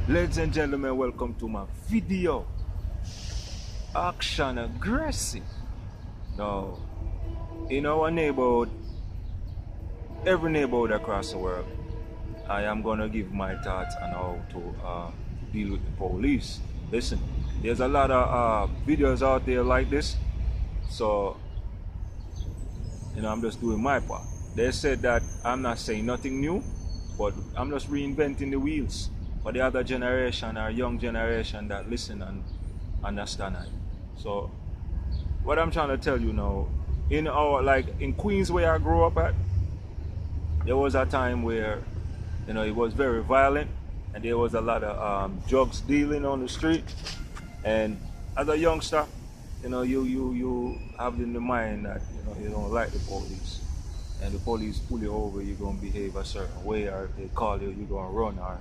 Ladies and gentlemen, welcome to my video. Action aggressive. Now, in our neighborhood, every neighborhood across the world, I am gonna give my thoughts on how to deal with the police. Listen, there's a lot of videos out there like this, so I'm just doing my part. They said that I'm not saying nothing new, but I'm just reinventing the wheels for the other generation or young generation that listen and understand it. So what I'm trying to tell you now, in Queens where I grew up at, there was a time where it was very violent and there was a lot of drugs dealing on the street. And as a youngster, you have in the mind that you don't like the police, and the police pull you over, you're gonna behave a certain way, or if they call you, you're gonna run, or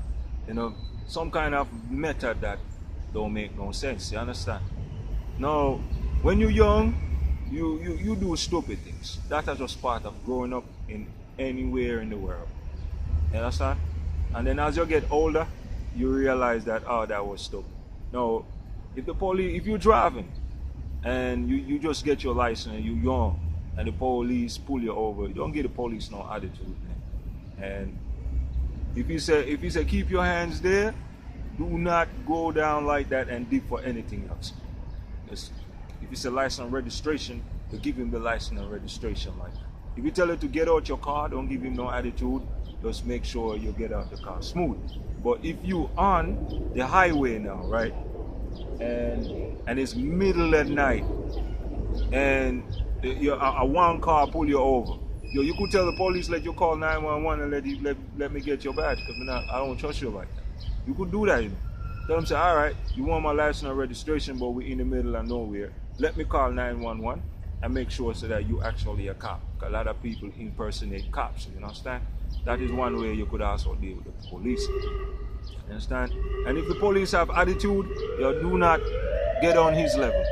some kind of method that don't make no sense. You understand? Now, when you're young, you do stupid things. That is just part of growing up in anywhere in the world. You understand? And then as you get older, you realize that that was stupid. Now, if you're driving and you just get your license and you're young and the police pull you over, you don't give the police no attitude, man. And if you say keep your hands there, do not go down like that and dig for anything else. If it's a license and registration, you give him the license and registration like that. If you tell him to get out your car, don't give him no attitude. Just make sure you get out the car smooth. But if you on the highway now, right, and it's middle at night, and a one car pull you over, you could tell the police, let you call 911 and let me get your badge, because I don't trust you like that. You could do that. Tell them, say, all right, you want my license and registration, but we're in the middle of nowhere. Let me call 911 and make sure so that you actually a cop. A lot of people impersonate cops, you understand? That is one way you could also deal with the police. You understand? And if the police have attitude, you do not get on his level.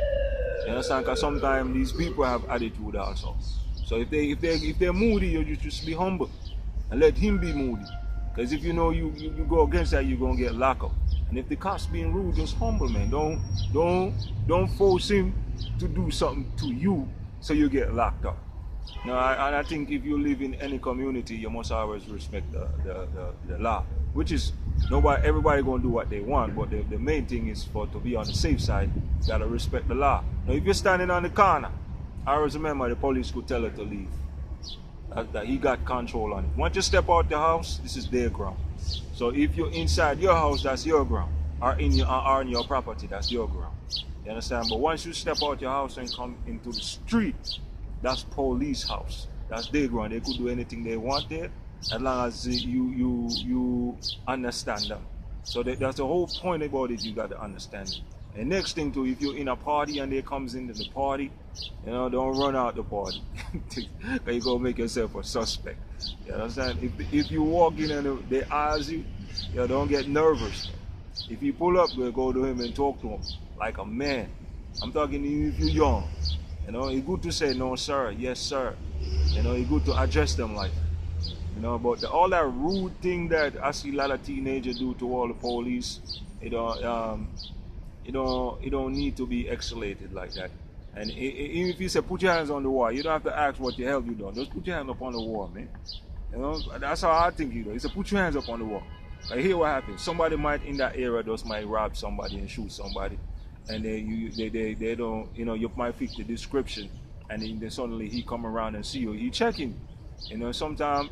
You understand? Because sometimes these people have attitude also. So if they're moody, you just be humble and let him be moody. Because if you go against that, you're gonna get locked up. And if the cops being rude, just humble, man. Don't force him to do something to you so you get locked up. Now, I think if you live in any community, you must always respect the law, which is everybody gonna do what they want, but the main thing is to be on the safe side, you gotta respect the law. Now, if you're standing on the corner, I always remember the police could tell her to leave. That he got control on it. Once you step out the house, this is their ground. So if you're inside your house, that's your ground. Or on your property, that's your ground. You understand? But once you step out your house and come into the street, that's police house. That's their ground. They could do anything they want there, as long as you understand them. So that's the whole point about it. You got to understand it. And next thing too, if you're in a party and they comes into the party, don't run out the party. Because you're going to make yourself a suspect. You understand? If you walk in and they ask you, don't get nervous. If you pull up, go to him and talk to him like a man. I'm talking if you're young. It's good to say no sir, yes sir. It's good to address them like that. But all that rude thing that I see a lot of teenagers do to all the police, it don't need to be escalated like that. And even if you say put your hands on the wall, you don't have to ask what the hell you done. Just put your hands up on the wall, man. That's how I think you do. It's put your hands up on the wall. Like, hear what happens. Somebody might in that area might rob somebody and shoot somebody, and they don't, you might fit the description, and then suddenly he come around and see you. He checking. Sometimes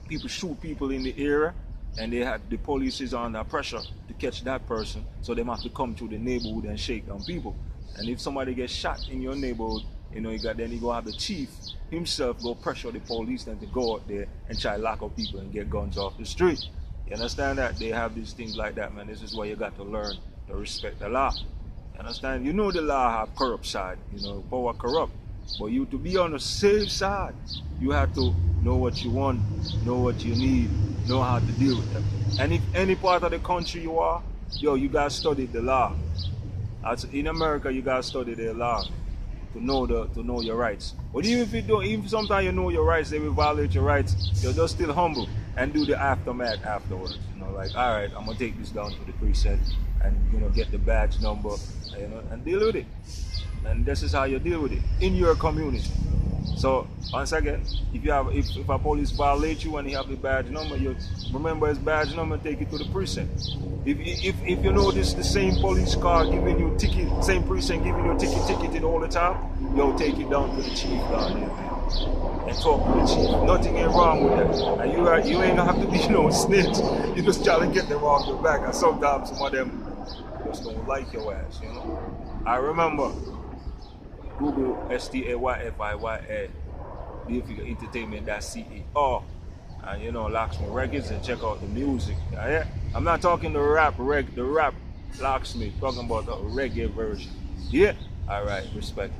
people shoot people in the area, and the police is under pressure to catch that person, so they have to come to the neighborhood and shake down people. And if somebody gets shot in your neighborhood, then you go have the chief himself go pressure the police then to go out there and try to lock up people and get guns off the street. You understand that? They have these things like that, man. This is why you got to learn to respect the law. You understand? The law have corrupt side, power corrupt. But you to be on the safe side, you have to know what you want, know what you need, know how to deal with them. And if any part of the country you are, you gotta study the law. As in America, you gotta study the law to know your rights. But even if sometimes you know your rights, they will violate your rights. You're just still humble. and do the aftermath afterwards. You know, like, all right, I'm gonna take this down to the precinct and, you know, get the badge number, you know, and deal with it. And this is how you deal with it in your community. So once again, if a police violate you and he have the badge number, you remember his badge number and take it to the precinct. If you notice the same police car giving you ticket, same precinct giving you ticketed all the time, yo, take it down to the chief down there, man, and talk to the chief. Nothing ain't wrong with that. And you ain't gonna have to be no snitch. You just try to get them off your back. And sometimes some of them just don't like your ass, you know. I remember Google STAYFIYA, Dayfigure Entertainment.CEO, and, you know, Locksmith Records, and check out the music. Yeah? I'm not talking the rap Locksmith, talking about the reggae version. Yeah? Alright, respect.